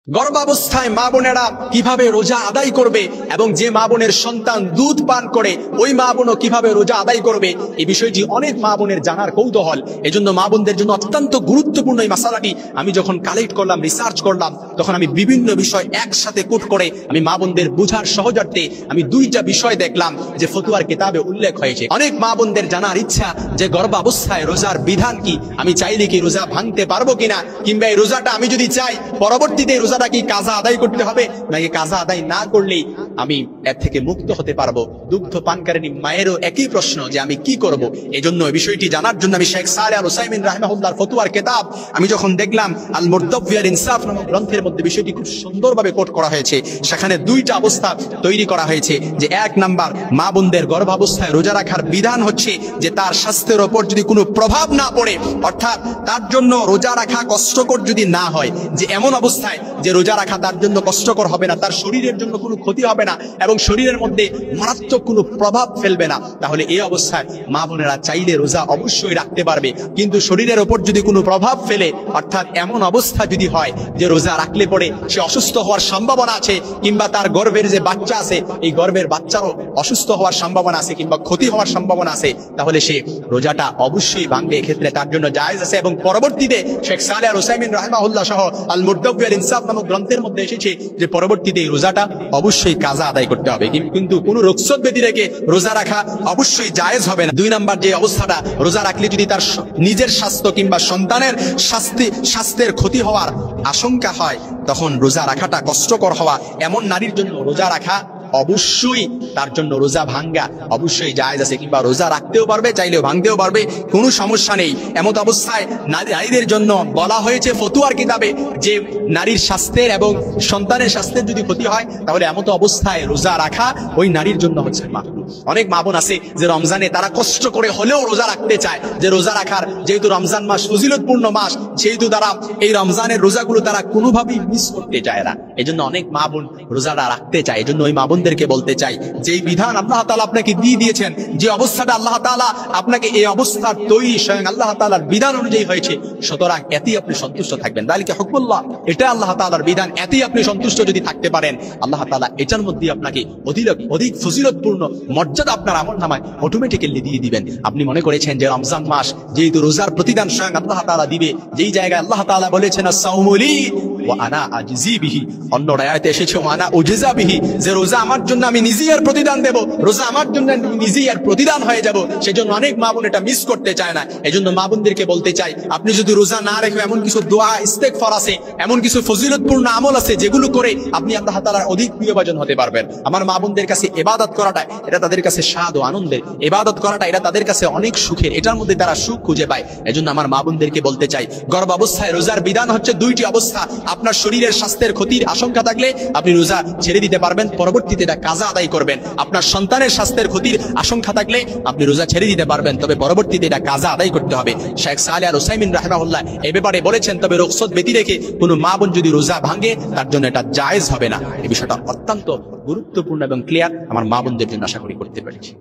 গর্ভাবস্থায় মা বোনেরা কিভাবে রোজা আদায় করবে এবং যে মা বোনের সন্তান দুধ পান করে ওই মা বোনও কিভাবে রোজা আদায় করবে, এই বিষয়টি অনেক মা বোনের জানার কৌতূহল। এজন্য মা বোনদের জন্য অত্যন্ত গুরুত্বপূর্ণ এই মাসালাটি আমি যখন কালেক্ট করলাম, রিসার্চ করলাম, তখন আমি বিভিন্ন বিষয় একসাথে কোট করে আমি মা বোনদের বুঝার সহজার্থে আমি দুইটা বিষয় দেখলাম যে ফতুয়ার কিতাবে উল্লেখ হয়েছে। অনেক মা বোনদের জানার ইচ্ছা যে গর্ভাবস্থায় রোজার বিধান কি, আমি চাইলে কি রোজা ভাঙতে পারবো কিনা, কিংবা এই রোজাটা আমি যদি চাই পরবর্তীতে রোজাটা কি কাজা আদায় করতে হবে নাকি কাজা আদায় না করলেই আমি এর থেকে মুক্ত হতে পারবো। দুগ্ধ পানকারিনী মায়েরও একই প্রশ্ন যে আমি কি করব। এজন্য এই বিষয়টি জানার জন্য আমি শেখ সালেহ আল উসাইমিন রাহিমাহুল্লাহর ফতোয়ার কিতাব আমি যখন দেখলাম, আল মুরতাফি আল ইনসাফ নামক গ্রন্থের মধ্যে বিষয়টি খুব সুন্দরভাবে কোট করা হয়েছে। সেখানে দুইটা অবস্থা তৈরি করা হয়েছে যে এক নাম্বার, মা বোনদের গর্ভাবস্থায় রোজা রাখার বিধান হচ্ছে যে তার স্বাস্থ্যের ওপর যদি কোনো প্রভাব না পড়ে, অর্থাৎ তার জন্য রোজা রাখা কষ্টকর যদি না হয়, যে এমন অবস্থায় যে রোজা রাখা তার জন্য কষ্টকর হবে না, তার শরীরের জন্য কোনো ক্ষতি হবে না এবং শরীরের মধ্যে মারাত্মক কোনো প্রভাব ফেলবে না, তাহলে এই অবস্থায় মা বোনেরা চাইলে রোজা অবশ্যই রাখতে পারবে। কিন্তু শরীরের ওপর যদি কোনো প্রভাব ফেলে, অর্থাৎ এমন অবস্থা যদি হয় যে রোজা রাখলে পরে সে অসুস্থ হওয়ার সম্ভাবনা আছে, কিংবা তার গর্ভের যে বাচ্চা আছে এই গর্ভের বাচ্চারও অসুস্থ হওয়ার সম্ভাবনা আছে কিংবা ক্ষতি হওয়ার সম্ভাবনা আছে, তাহলে সে রোজাটা অবশ্যই ভাঙবে। এক্ষেত্রে তার জন্য জায়েজ আছে। এবং পরবর্তীতে শেখ সালেহ আল উসাইমিন রাহিমাহুল্লাহ সহ আল মুরতাফি আল ইনসাফ নামক গ্রন্থের মধ্যে এসেছে যে পরবর্তীতে এই রোজাটা অবশ্যই কাজা আদায় করতে হবে, কিন্তু কোনো রুখসত ব্যতি রেখে রোজা রাখা অবশ্যই জায়েজ হবে না। দুই নাম্বার যে অবস্থাটা, রোজা রাখলে যদি তার নিজের স্বাস্থ্য কিংবা সন্তানের স্বাস্থ্যের ক্ষতি হওয়ার আশঙ্কা হয়, তখন রোজা রাখাটা কষ্টকর হওয়া এমন নারীর জন্য রোজা রাখা অবশ্যই, তার জন্য রোজা ভাঙ্গা অবশ্যই জায়েজ আছে, কিংবা রোজা রাখতেও পারবে, চাইলেও ভাঙতেও পারবে, কোনো সমস্যা নেই। এমত অবস্থায় নারীদের জন্য বলা হয়েছে ফতুয়ার কিতাবে যে নারীর স্বাস্থ্যের এবং সন্তানের স্বাস্থ্যের যদি ক্ষতি হয়, তাহলে এমত অবস্থায় রোজা রাখা ওই নারীর জন্য হচ্ছে মাকরুহ। অনেক মা বোন আছে যে রমজানে তারা কষ্ট করে হলেও রোজা রাখতে চায়, যে রোজা রাখার যেহেতু রমজান মাস ফজিলতপূর্ণ মাস, সেহেতু তারা এই রমজানের রোজাগুলো তারা কোনোভাবেই মিস করতে চায় না। এই জন্য অনেক মা বোন রোজাটা রাখতে চায়। এই জন্য ওই মা বোনদেরকে বলতে চাই যে এই বিধান আল্লাহ তাআলা আপনাকে দিয়ে দিয়েছেন, যে অবস্থাটা আল্লাহ তাআলা আপনাকে এই অবস্থার তৈরি স্বয়ং আল্লাহ তাআলার বিধান অনুযায়ী হয়েছে, সুতরাং এতেই আপনি সন্তুষ্ট থাকবেন। যালিকা হুকমুল্লাহ, এটা আল্লাহ তাআলার বিধান, এতেই আপনি সন্তুষ্ট যদি থাকতে পারেন, আল্লাহ তাআলা এটার মধ্যে আপনাকে অধিক ফজিলতপূর্ণ মর্যাদা আপনার আমলনামায় অটোমেটিক্যালি দিয়ে দিবেন। আপনি মনে করেছেন যে রমজান মাস যেহেতু রোজার প্রতিদান স্বয়ং আল্লাহ তাআলা দিবে, যেই জায়গায় আল্লাহ তাআলা বলেছেন আস-সাওমু লি ওয়া আনা আজজি বিহি, অন্য আয়াতে এসেছে ওয়া আনা উজজা বিহি, যে রোজা আমার জন্য আমি নিজেই এর প্রতিদান দেব, রোজা আমার জন্য আমি নিজেই এর প্রতিদান হয়ে যাব। সেজন্য অনেক মা বোন এটা মিস করতে চায় না। এজন্য মা বোনদেরকে বলতে চাই, আপনি যদি রোজা না রেখে এমন কিছু দোয়া ইস্তেগফার আছে, এমন কিছু ফজিলতপূর্ণ আমল আছে যেগুলো করে আপনি আল্লাহ তাআলার অধিক প্রিয়ভাজন হতে পারবেন। আমার মা বোনদের কাছে ইবাদত করাটা এটা তাদের কাছে স্বাদ ও আনন্দের, ইবাদত করাটা এটা তাদের কাছে অনেক সুখের, এটার মধ্যে তারা সুখ খুঁজে পায়। এজন্য আমার মা বোনদেরকে বলতে চাই, গর্ভাবস্থায় রোজার বিধান হচ্ছে দুইটি অবস্থা। আপনার শরীরের স্বাস্থ্যের ক্ষতির আশঙ্কা থাকলে আপনি রোজা ছেড়ে দিতে পারবেন, পরবর্তীতে এটা কাজা আদায় করবেন। আপনার সন্তানের স্বাস্থ্যের ক্ষতির আশঙ্কা থাকলে আপনি রোজা ছেড়ে দিতে পারবেন, তবে পরবর্তীতে এটা কাজা আদায় করতে হবে। শেখ সালেহ আল উসাইমিন রাহিমাহুল্লাহ এই ব্যাপারে বলেছেন, তবে রুখসত ব্যতি রেখে কোনো মা বোন যদি রোজা ভাঙে তার জন্য এটা জায়েজ হবে না। এই বিষয়টা অত্যন্ত গুরুত্বপূর্ণ এবং ক্লিয়ার আমার মা বোনদের জন্য আশা করি করতে পেরেছি।